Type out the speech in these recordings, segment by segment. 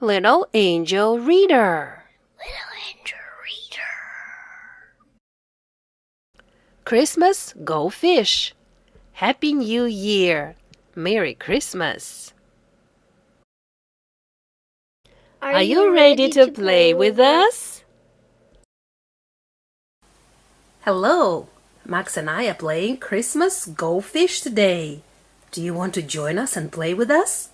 Little Angel Reader. Little Angel Reader. Christmas, go fish. Happy New Year. Merry Christmas. Are you ready to play with us? Hello. Max and I are playing Christmas Go Fish today. Do you want to join us and play with us?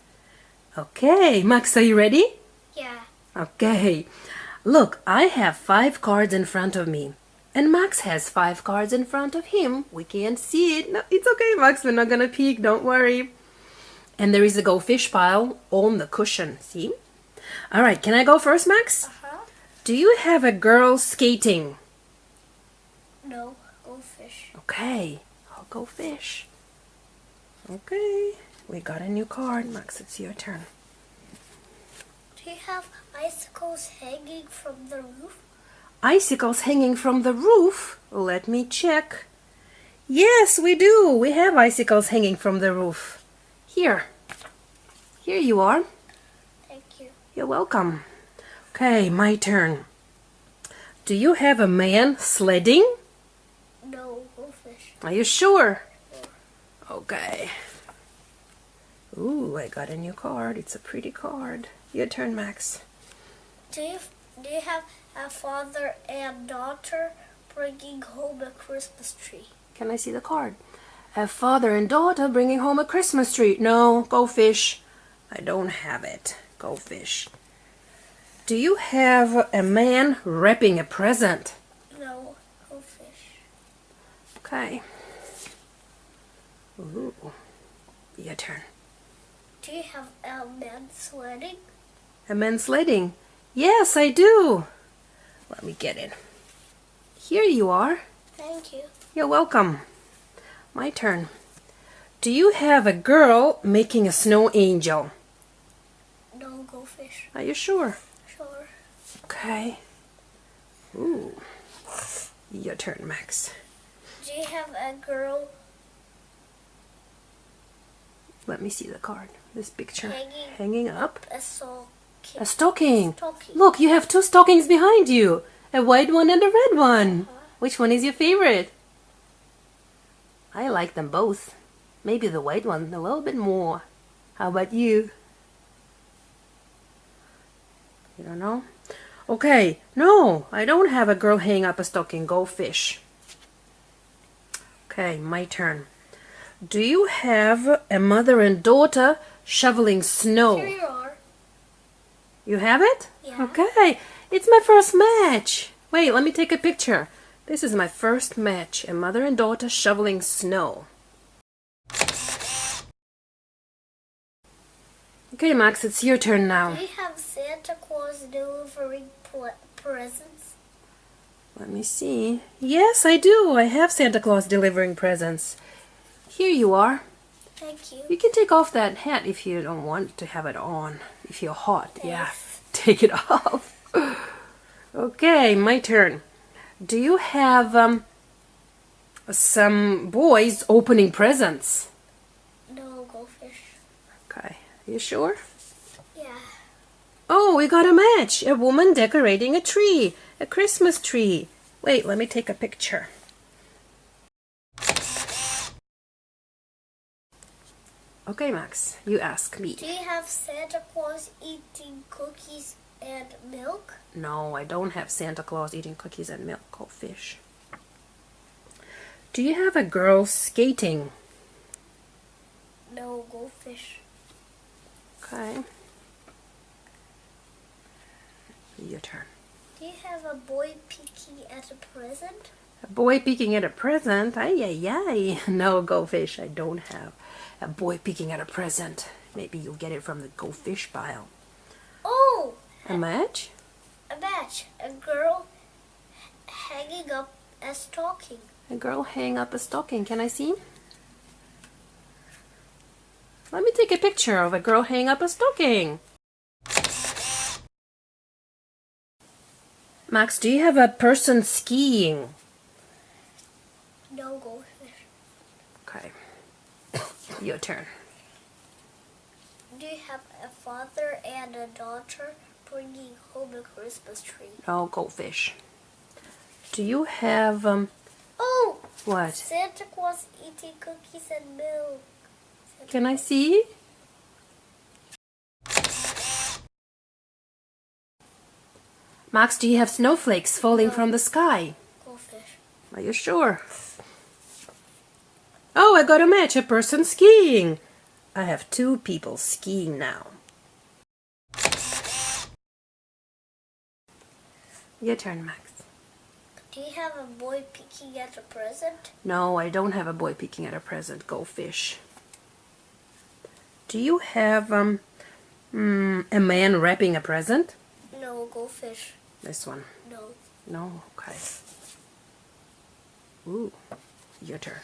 Okay, Max, are you ready? Yeah. Okay. Look, I have 5 cards in front of me. And Max has 5 cards in front of him. We can't see it. No, it's okay, Max. We're not gonna peek. Don't worry. And there is a Go Fish pile on the cushion. See? All right, can I go first, Max? Do you have a girl skating? No, go fish. Okay, I'll go fish. Okay, we got a new card. Max, it's your turn. Do you have icicles hanging from the roof? Icicles hanging from the roof? Let me check. Yes, we do. We have icicles hanging from the roof. Here. Here you are. Thank you. You're welcome. Okay, my turn. Do you have a man sledding? No, go fish. Are you sure? Okay. Ooh, I got a new card. It's a pretty card. Your turn, Max. Do you have a father and daughter bringing home a Christmas tree? Can I see the card? A father and daughter bringing home a Christmas tree. No, go fish. I don't have it. Go fish. Do you have a man wrapping a present? No, go fish. Okay. Ooh. Your turn. Do you have a man sledding? A man sledding? Yes, I do. Let me get it. Here you are. Thank you. You're welcome. My turn. Do you have a girl making a snow angel? No, go fish. Are you sure? Sure. Okay. Ooh. Your turn, Max. Do you have a girl Let me see the card. This picture. hanging Hanging up. a stocking? A stocking. Stocking. Look, you have 2 stockings behind you. A white one and a red one. Which one is your favorite? I like them both. Maybe the white one a little bit more. How about you? You don't know? Okay. No, I don't have a girl hang up a stocking. Go fish. Okay, my turn. Do you have a mother and daughter shoveling snow? Here you are. You have it? Yeah. Okay. It's my first match. Wait, let me take a picture. This is my first match. A mother and daughter shoveling snow. Okay, Max, it's your turn now. Do you have Santa Claus delivering presents? Let me see. Yes, I do. I have Santa Claus delivering presents. Here you are. Thank you. You can take off that hat if you don't want to have it on. If you're hot, yeah. Yes. Take it off. Okay, my turn. Do you have some boys opening presents? No, go fish. Okay, you sure? Yeah. Oh, we got a match. A woman decorating a tree. A Christmas tree. Wait, let me take a picture. Okay, Max, you ask me. Do you have Santa Claus eating cookies and milk? No, I don't have Santa Claus eating cookies and milk. Go fish. Do you have a girl skating? No, go fish. Okay. Your turn. Do you have a boy peeking at a present? A boy peeking at a present? Ay, ay, ay. No, go fish. I don't have a boy peeking at a present. Maybe you'll get it from the go fish pile. Oh! A match? A match. A girl hanging up a stocking. A girl hang up a stocking. Can I see? Let me take a picture of a girl hang up a stocking. Max, do you have a person skiing? No, go fish. Okay. Your turn. Do you have a father and a daughter bringing home a Christmas tree? No, goldfish. Do you have, Oh! what? Santa Claus eating cookies and milk. Can I see? Max, do you have snowflakes falling No. from the sky? Goldfish. Are you sure? Oh, I got a match. A person skiing. I have 2 people skiing now. Your turn, Max. Do you have a boy picking at a present? No, I don't have a boy picking at a present. Go fish. Do you have a man wrapping a present? No, goldfish. This one. No. No? Okay. Ooh, your turn.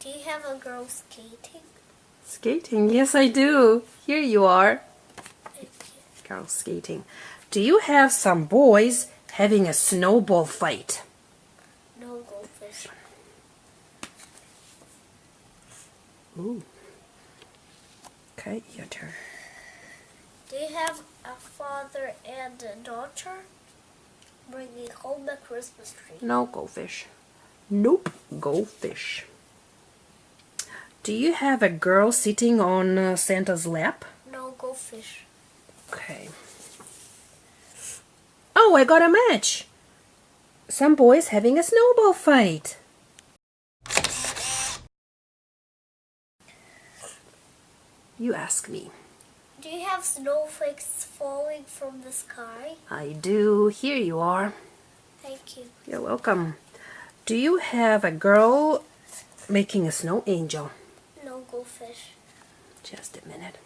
Do you have a girl skating? Skating? Yes, I do. Here you are. Thank you. Girl skating. Do you have some boys having a snowball fight? No, goldfish. Ooh. Okay, your turn. Do you have a father and a daughter bringing home a Christmas tree? No, go fish. Nope, go fish. Do you have a girl sitting on Santa's lap? No, goldfish. Okay. Oh, I got a match. Some boys having a snowball fight. You ask me. Do you have snowflakes falling from the sky? I do. Here you are. Thank you. You're welcome. Do you have a girl making a snow angel? No, goldfish. Just a minute.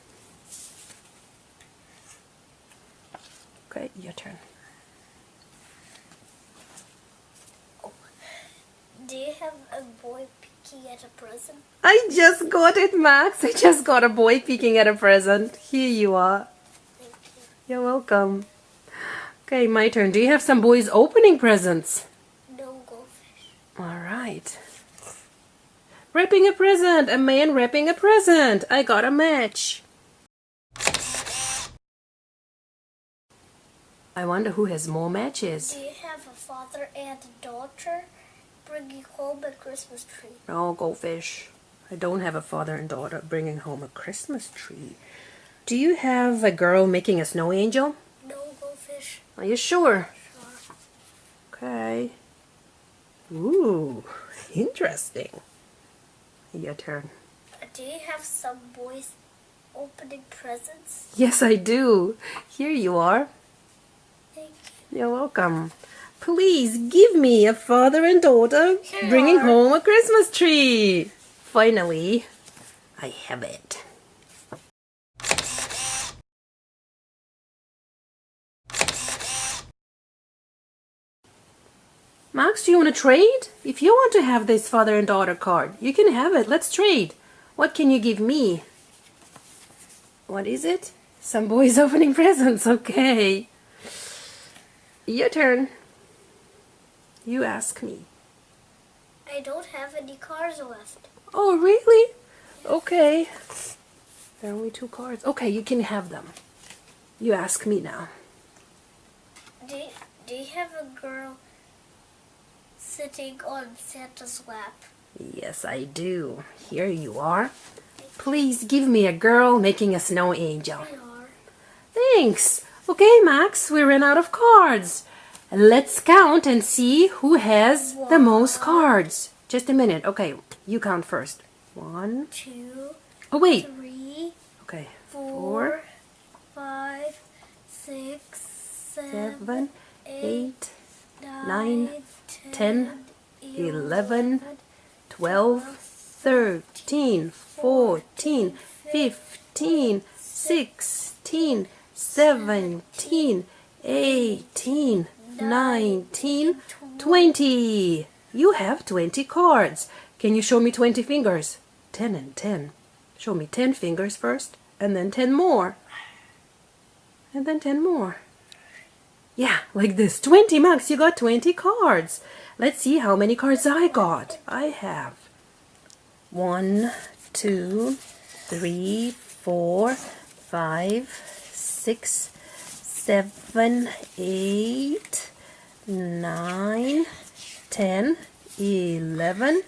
Okay, your turn. Do you have a boy picking at a present? I just got it, Max. I just got a boy peeking at a present. Here you are. Thank you. You're welcome. Okay, my turn. Do you have some boys opening presents? No, goldfish. All right. Wrapping a present. A man wrapping a present. I got a match. I wonder who has more matches. Do you have a father and a daughter bringing home a Christmas tree? Oh, goldfish. I don't have a father and daughter bringing home a Christmas tree. Do you have a girl making a snow angel? No, goldfish. Are you sure? Sure. Okay. Ooh, interesting. Your turn. Do you have some boys opening presents? Yes, I do. Here you are. Thank you. You're welcome. Please give me a father and daughter Here you bringing are. home a Christmas tree. Finally, I have it. Max, do you want to trade? If you want to have this father and daughter card, you can have it. Let's trade. What can you give me? What is it? Some boys opening presents. Okay. Your turn. You ask me. I don't have any cards left. Oh, really? Okay. There are only 2 cards. Okay, you can have them. You ask me now. Do you have a girl sitting on Santa's lap? Yes, I do. Here you are. Please give me a girl making a snow angel. Here you are. Thanks. Okay, Max, we ran out of cards. Let's count and see who has the most cards. Just a minute. Okay, you count first. 1. 2, Oh, wait. 3, Okay. 4, 5, 6, 7, 8, 9, 10, 11, 12, 13, 14, 15, 16, 17, 18, 19, 20. You have 20 cards. Can you show me 20 fingers? 10 and 10. Show me 10 fingers first, and then 10 more. And then 10 more. Yeah, like this. 20, Max, you got 20 cards. Let's see how many cards I got. I have 1, 2, 3, 4, 5, 6, 7, 8, 9, 10, 11,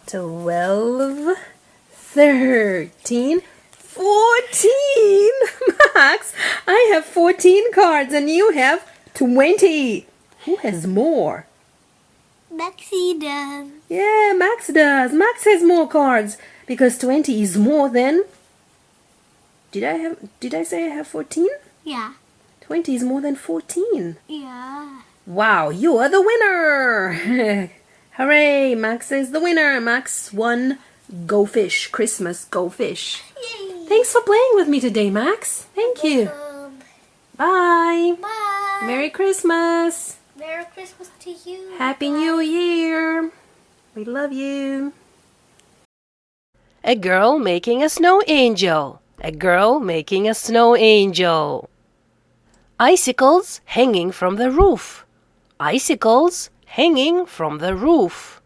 12, 13, 14. Max, I have 14 cards and you have 20. Who has more? Maxie does. Yeah, Max does. Max has more cards because 20 is more than... Did I say I have 14? Yeah. 20 is more than 14. Yeah. Wow, you are the winner. Hooray, Max is the winner. Max won Go Fish, Christmas Go Fish. Yay. Thanks for playing with me today, Max. Thank you. Bye. Bye. Merry Christmas. Merry Christmas to you. Happy New Year. We love you. A girl making a snow angel. A girl making a snow angel. Icicles hanging from the roof. Icicles hanging from the roof.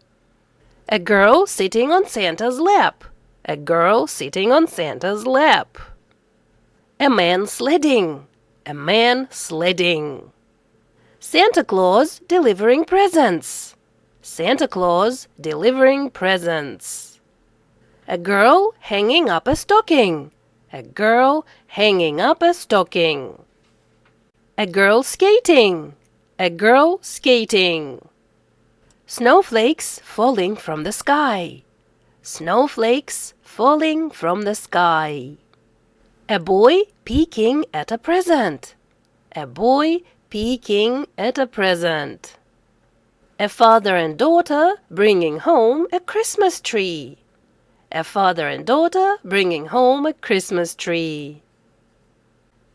A girl sitting on Santa's lap. A girl sitting on Santa's lap. A man sledding. A man sledding. Santa Claus delivering presents. Santa Claus delivering presents. A girl hanging up a stocking. A girl hanging up a stocking. A girl skating. A girl skating. Snowflakes falling from the sky. Snowflakes falling from the sky. A boy peeking at a present. A boy peeking at a present. A father and daughter bringing home a Christmas tree. A father and daughter bringing home a Christmas tree.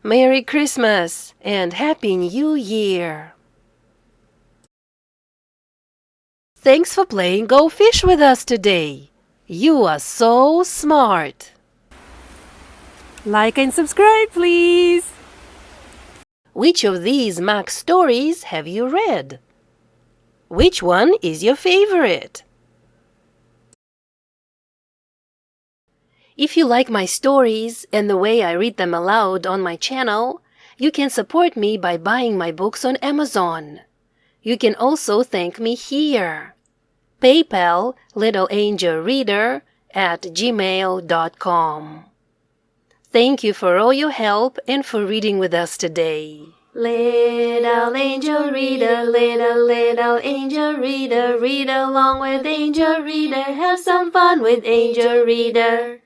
Merry Christmas and Happy New Year! Thanks for playing Go Fish with us today. You are so smart. Like and subscribe, please. Which of these Max stories have you read? Which one is your favorite? If you like my stories and the way I read them aloud on my channel, you can support me by buying my books on Amazon. You can also thank me here. PayPal littleangelreader@gmail.com. Thank you for all your help and for reading with us today. Little angel reader, little angel reader, read along with Angel Reader, have some fun with Angel Reader.